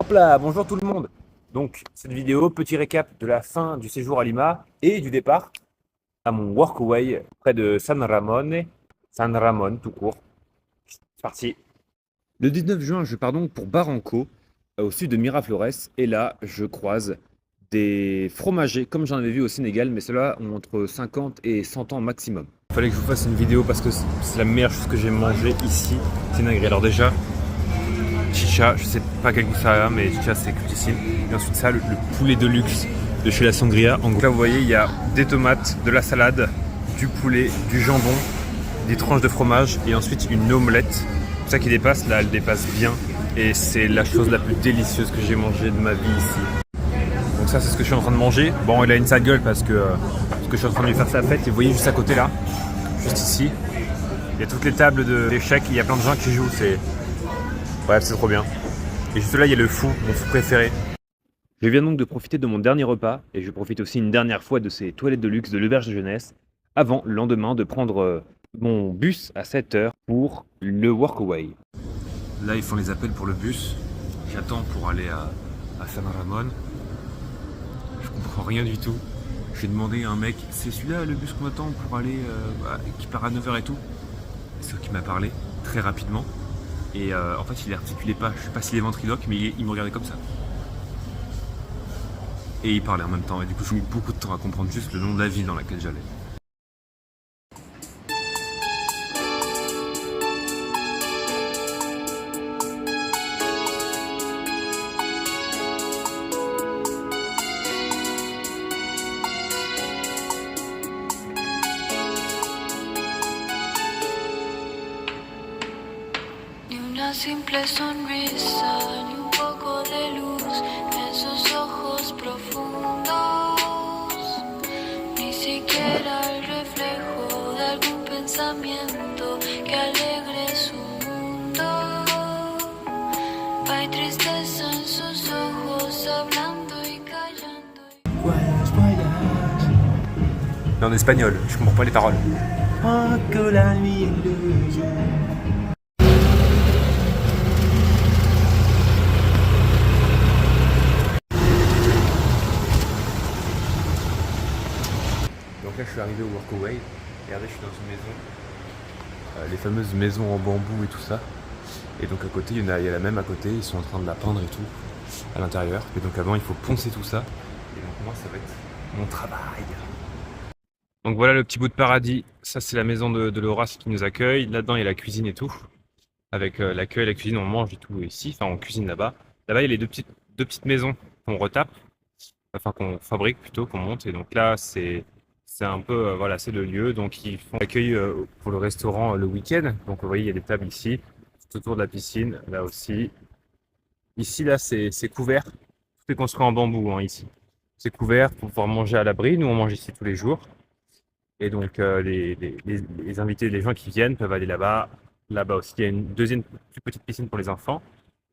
Hop là, bonjour tout le monde. Donc, cette vidéo, petit récap de la fin du séjour à Lima et du départ à mon workaway près de San Ramon, San Ramon tout court. C'est parti. Le 19 juin, je pars donc pour Barranco, au sud de Miraflores, et là, je croise des fromagers, comme j'en avais vu au Sénégal, mais ceux-là ont entre 50 et 100 ans maximum. Il fallait que je vous fasse une vidéo parce que c'est la meilleure chose que j'ai mangée ici. C'est dingue. Alors déjà, chicha, je sais pas quel goût ça a, mais chicha c'est cultissime. Et ensuite ça, le poulet de luxe de chez la Sangria. En gros, là vous voyez, il y a des tomates, de la salade, du poulet, du jambon, des tranches de fromage et ensuite une omelette. Ça qui dépasse, là elle dépasse bien. Et c'est la chose la plus délicieuse que j'ai mangée de ma vie ici. Donc ça c'est ce que je suis en train de manger. Bon, il a une sale gueule parce que je suis en train de lui faire sa fête. Et vous voyez juste à côté là, juste ici, il y a toutes les tables d'échecs, il y a plein de gens qui jouent. Bref, c'est trop bien. Et juste là, il y a le fou, mon fou préféré. Je viens donc de profiter de mon dernier repas, et je profite aussi une dernière fois de ces toilettes de luxe de l'auberge de jeunesse, avant le lendemain de prendre mon bus à 7h pour le workaway. Là, ils font les appels pour le bus. J'attends pour aller à San Ramon. Je comprends rien du tout. J'ai demandé à un mec, c'est celui-là le bus qu'on attend pour aller, qui part à 9h et tout. C'est ce qui m'a parlé, très rapidement. Et en fait, il articulait pas. Je sais pas s'il est ventriloque, mais il me regardait comme ça. Et il parlait en même temps. Et du coup, j'ai mis beaucoup de temps à comprendre juste le nom de la ville dans laquelle j'allais. Ni una simple sonrisa, ni un poco de luz en sus ojos profundos, ni siquiera el reflejo de algún pensamiento que alegre su mundo. Hay tristeza en sus ojos, hablando y callando. Voyage, voyage, Mais en espagnol, je comprends pas les paroles. entre la nuit et le jour. Donc là, je suis arrivé au workaway. Regardez, je suis dans une maison. Les fameuses maisons en bambou et tout ça. Et donc à côté, il y a la même à côté. Ils sont en train de la peindre et tout à l'intérieur. Et donc avant, il faut poncer tout ça. Et donc moi, ça va être mon travail. Donc voilà le petit bout de paradis. Ça, c'est la maison de Laura qui nous accueille. Là-dedans, il y a la cuisine et tout. Avec l'accueil, la cuisine, on mange et tout ici. Enfin, on cuisine là-bas. Là-bas, il y a les deux petites maisons qu'on retape. Enfin, qu'on fabrique plutôt, qu'on monte. Et donc là, c'est un peu, voilà, c'est le lieu. Donc ils font l'accueil pour le restaurant le week-end. Donc vous voyez, il y a des tables ici, tout autour de la piscine, là aussi. Ici, là, c'est couvert. Tout est construit en bambou, hein, ici. C'est couvert pour pouvoir manger à l'abri. Nous, on mange ici tous les jours. Et donc les invités, les gens qui viennent peuvent aller là-bas. Là-bas aussi, il y a une deuxième plus petite piscine pour les enfants.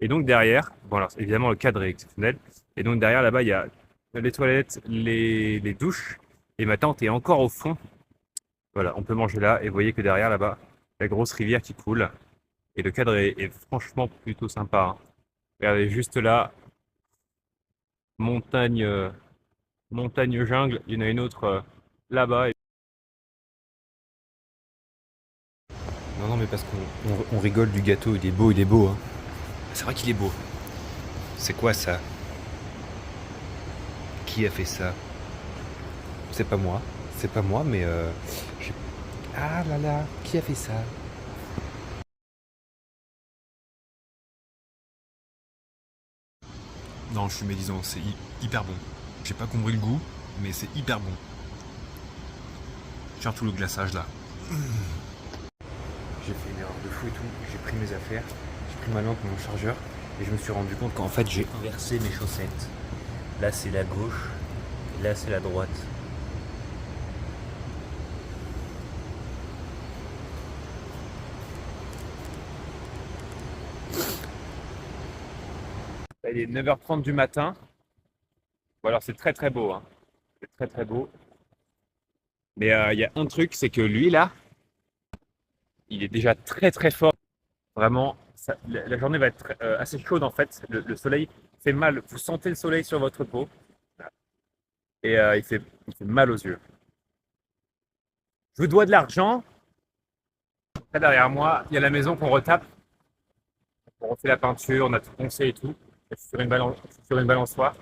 Et donc derrière, bon alors évidemment le cadre est exceptionnel. Et donc derrière là-bas, il y a les toilettes, les douches. Et ma tente est encore au fond. Voilà, on peut manger là. Et vous voyez que derrière là-bas, la grosse rivière qui coule. Et le cadre est franchement plutôt sympa, hein. Regardez juste là, montagne, montagne jungle. Il y en a une autre là-bas. Non, non, mais parce qu'on rigole du gâteau. Il est beau, hein. C'est vrai qu'il est beau. C'est quoi ça? Qui a fait ça? C'est pas moi, mais ah là là, qui a fait ça? Non, je suis médisant, c'est hyper bon. J'ai pas compris le goût, mais c'est hyper bon. Surtout le glaçage là. J'ai fait une erreur de fou et tout, j'ai pris mes affaires, j'ai pris ma lampe, mon chargeur, et je me suis rendu compte qu'en fait j'ai inversé mes chaussettes. Là c'est la gauche, et là c'est la droite. Il est 9h30 du matin. Bon, alors c'est très très beau, hein. C'est très très beau. Mais il y a un truc, c'est que lui là, il est déjà très très fort. Vraiment, la journée va être assez chaude en fait. Le soleil fait mal, vous sentez le soleil sur votre peau et il fait mal aux yeux. Je vous dois de l'argent. Là, derrière moi, il y a la maison qu'on retape. On refait la peinture, on a tout poncé et tout. Je suis sur une balançoire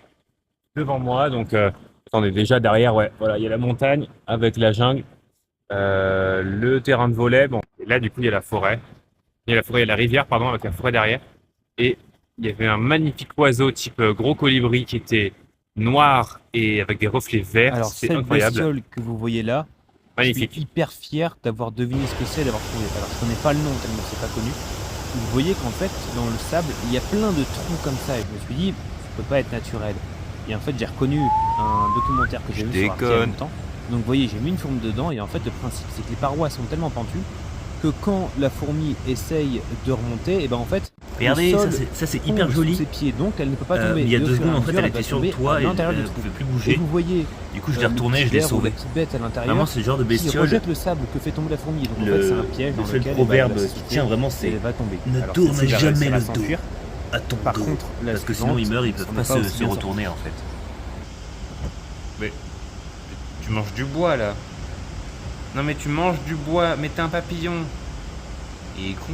devant moi. Donc, attendez, déjà derrière, ouais, voilà, il y a la montagne avec la jungle, le terrain de volley. Bon, et là, du coup, il y a la forêt. Il y a la rivière, pardon, avec la forêt derrière. Et il y avait un magnifique oiseau type gros colibri qui était noir et avec des reflets verts. Alors, C'est cette incroyable. bestiole que vous voyez là, je suis Magnifique. hyper fier d'avoir deviné ce que c'est, d'avoir trouvé. Alors, je connais pas le nom tellement c'est pas connu. Vous voyez qu'en fait, dans le sable, il y a plein de trous comme ça. Et je me suis dit, ça peut pas être naturel. Et en fait, j'ai reconnu un documentaire que j'ai vu sur Arte il y a longtemps. Donc, vous voyez, j'ai mis une fourmi dedans. Et en fait, le principe, c'est que les parois sont tellement pentues que quand la fourmi essaye de remonter, et ben en fait, Regardez, le sol ça c'est tombe hyper sous joli. ses pieds, donc elle ne peut pas tomber. Il y a Et au 2 fur et secondes, à en fait, mesure, elle va était sur le tomber toit à et l'intérieur elle du trou. pouvait plus Et bouger. vous voyez Du coup, je l'ai le retourné, petit je l'ai ver ou sauvé. la petite bête à l'intérieur Vraiment, c'est le genre de qui bestiole. rejette le sable que fait tomber la fourmi. Donc en fait, c'est un piège dans Le seul lequel proverbe elle va qui sauter tient vraiment, et c'est elle va tomber. ne Alors, tourne celle-ci va jamais réussir à le dos s'enfuir. à ton Par dos. contre, la Parce que sinon, ils suivante, meurent, ils ce peuvent n'est pas pas aussi se bien retourner en fait. Mais tu manges du bois là. Non mais tu manges du bois, mais t'es un papillon. Il est con.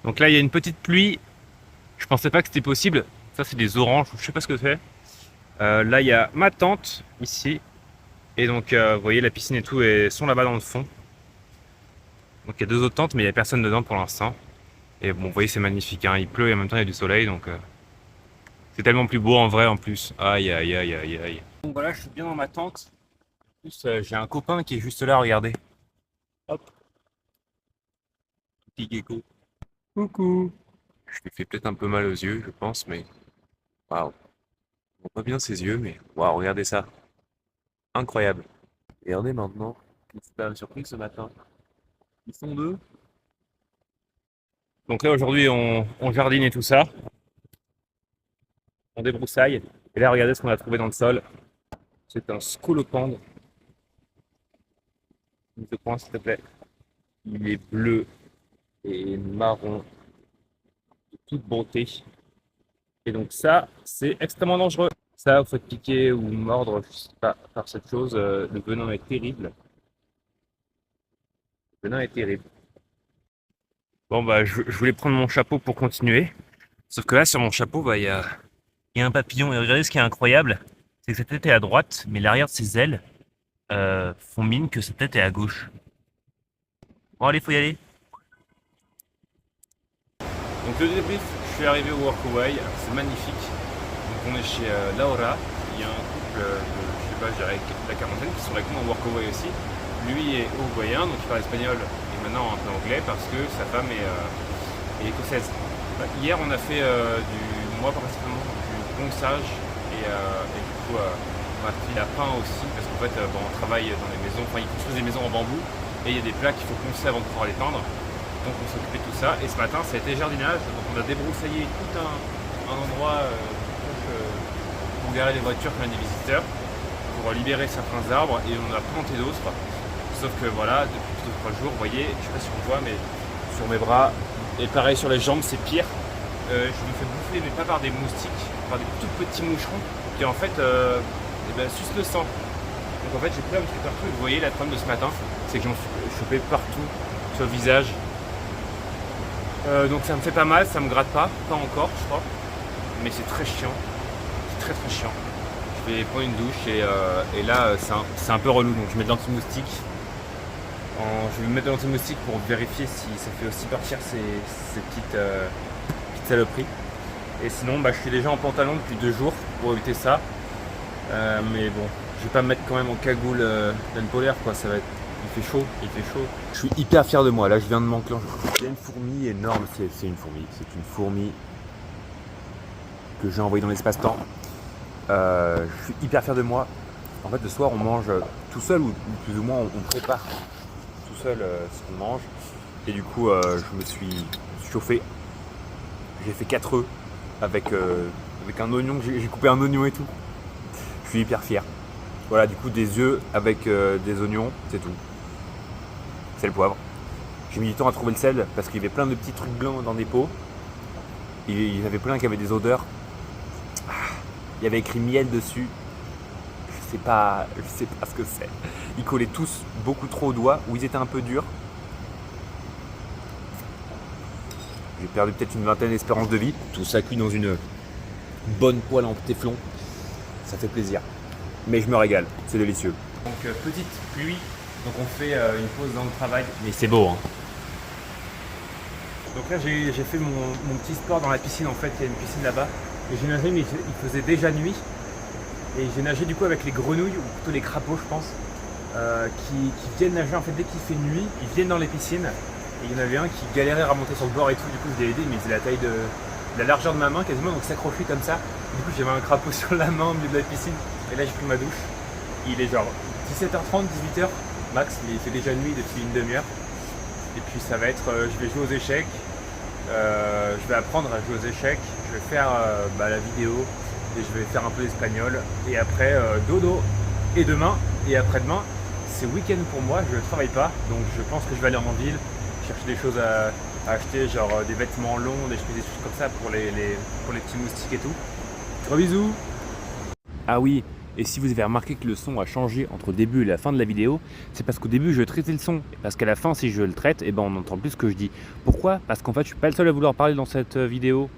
Donc là, il y a une petite pluie. Je pensais pas que c'était possible. Ça, c'est des oranges. Je sais pas ce que c'est. Là, il y a ma tante ici. Et donc, vous voyez, la piscine et tout sont là-bas dans le fond. Donc, il y a 2 autres tentes, mais il n'y a personne dedans pour l'instant. Et bon, vous voyez, c'est magnifique, hein. Il pleut et en même temps, il y a du soleil. Donc, c'est tellement plus beau en vrai en plus. Aïe, aïe, aïe, aïe, aïe. Donc voilà, je suis bien dans ma tente. En plus, j'ai un copain qui est juste là, regardez. Hop. Petit gecko. Coucou. Je lui fais peut-être un peu mal aux yeux, je pense, mais waouh. On voit pas bien ses yeux, mais waouh, regardez ça. Incroyable. Regardez maintenant. Une super surprise ce matin. Ils sont 2. Donc là, aujourd'hui, on jardine et tout ça. On débroussaille. Et là, regardez ce qu'on a trouvé dans le sol. C'est un scolopendre. Je te prends, s'il te plaît. Il est bleu et marron. De toute beauté. Et donc ça, c'est extrêmement dangereux. Ça, vous faites piquer ou mordre, je sais pas, par cette chose, le venin est terrible. Le venin est terrible. Bon bah, je voulais prendre mon chapeau pour continuer. Sauf que là, sur mon chapeau, bah, il y a un papillon. Et regardez ce qui est incroyable, c'est que sa tête est à droite, mais l'arrière de ses ailes font mine que sa tête est à gauche. Bon allez, faut y aller. Donc le débrief, je suis arrivé au Workaway, c'est magnifique. Donc on est chez Laura, il y a un couple je sais pas, je dirais la quarantaine qui sont avec moi au Workaway aussi. Lui est uruguayen, donc il parle espagnol et maintenant un peu anglais parce que sa femme est écossaise. Hier on a fait moi principalement du ponçage et du coup on a pris la pain aussi parce qu'en fait on travaille dans les maisons, enfin ils construisent des maisons en bambou et il y a des plats qu'il faut poncer avant de pouvoir les peindre. Donc on s'occupait de tout ça et ce matin ça a été jardinage, donc on a débroussaillé tout un endroit pour garer les voitures quand il y a des visiteurs, pour libérer certains arbres et on a planté d'autres. Sauf que voilà, depuis 2-3 jours, vous voyez, je sais pas si on voit mais sur mes bras et pareil sur les jambes c'est pire. Je me fais bouffer mais pas par des moustiques, par des tout petits moucherons qui en fait sucent le sang. Donc en fait j'ai pris un petit peu partout et vous voyez la trame de ce matin, c'est que j'en suis chopé partout sur le visage. Donc ça me fait pas mal, ça me gratte pas encore je crois, mais c'est très chiant, c'est très chiant. Je vais prendre une douche et là c'est un peu relou, donc je mets de l'anti-moustique. Je vais mettre de l'anti-moustique pour vérifier si ça fait aussi partir ces petites saloperies. Et sinon, je suis déjà en pantalon depuis 2 jours pour éviter ça. Mais bon, je vais pas me mettre quand même en cagoule laine polaire, quoi. Ça va être... Il fait chaud, il fait chaud. Je suis hyper fier de moi. Là, je viens de m'enclencher. Il y a une fourmi énorme. C'est une fourmi. C'est une fourmi que j'ai envoyée dans l'espace-temps. Je suis hyper fier de moi. En fait, le soir, on mange tout seul ou plus ou moins on prépare tout seul ce qu'on mange. Et du coup, je me suis chauffé. J'ai fait 4 œufs avec un oignon. J'ai coupé un oignon et tout. Je suis hyper fier. Voilà, du coup, des œufs avec des oignons, c'est tout. C'est le poivre. J'ai mis du temps à trouver le sel parce qu'il y avait plein de petits trucs blancs dans des pots. Il y en avait plein qui avaient des odeurs. Il y avait écrit miel dessus. Je sais pas ce que c'est. Ils collaient tous beaucoup trop aux doigts ou ils étaient un peu durs. J'ai perdu peut-être une vingtaine d'espérances de vie. Tout ça cuit dans une bonne poêle en téflon. Ça fait plaisir. Mais je me régale, c'est délicieux. Donc petite pluie, donc on fait une pause dans le travail. Mais c'est beau, hein. Donc là j'ai fait mon petit sport dans la piscine, en fait il y a une piscine là-bas. Et j'ai nagé mais il faisait déjà nuit. Et j'ai nagé du coup avec les grenouilles, ou plutôt les crapauds je pense, qui viennent nager en fait dès qu'il fait nuit, ils viennent dans les piscines. Et il y en avait un qui galérait à remonter sur le bord et tout, du coup je l'ai aidé, mais il faisait la taille de la largeur de ma main quasiment, donc s'accrochait comme ça. Du coup j'avais un crapaud sur la main au milieu de la piscine. Et là j'ai pris ma douche. Il est genre 17h30, 18h max, mais il fait déjà nuit depuis une demi-heure. Et puis ça va être, je vais jouer aux échecs, je vais apprendre à jouer aux échecs, je vais faire la vidéo et je vais faire un peu d'espagnol. Et après dodo. Et demain et après-demain, c'est week-end pour moi, je ne travaille pas, donc je pense que je vais aller en ville, chercher des choses à acheter, genre des vêtements longs, des choses comme ça pour les petits moustiques et tout. Gros bisous. Ah oui, et si vous avez remarqué que le son a changé entre le début et la fin de la vidéo, c'est parce qu'au début je traitais le son, parce qu'à la fin si je le traite, on n'entend plus ce que je dis. Pourquoi? Parce qu'en fait je suis pas le seul à vouloir parler dans cette vidéo.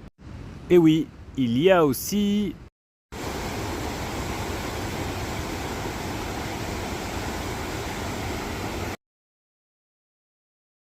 Et oui, il y a aussi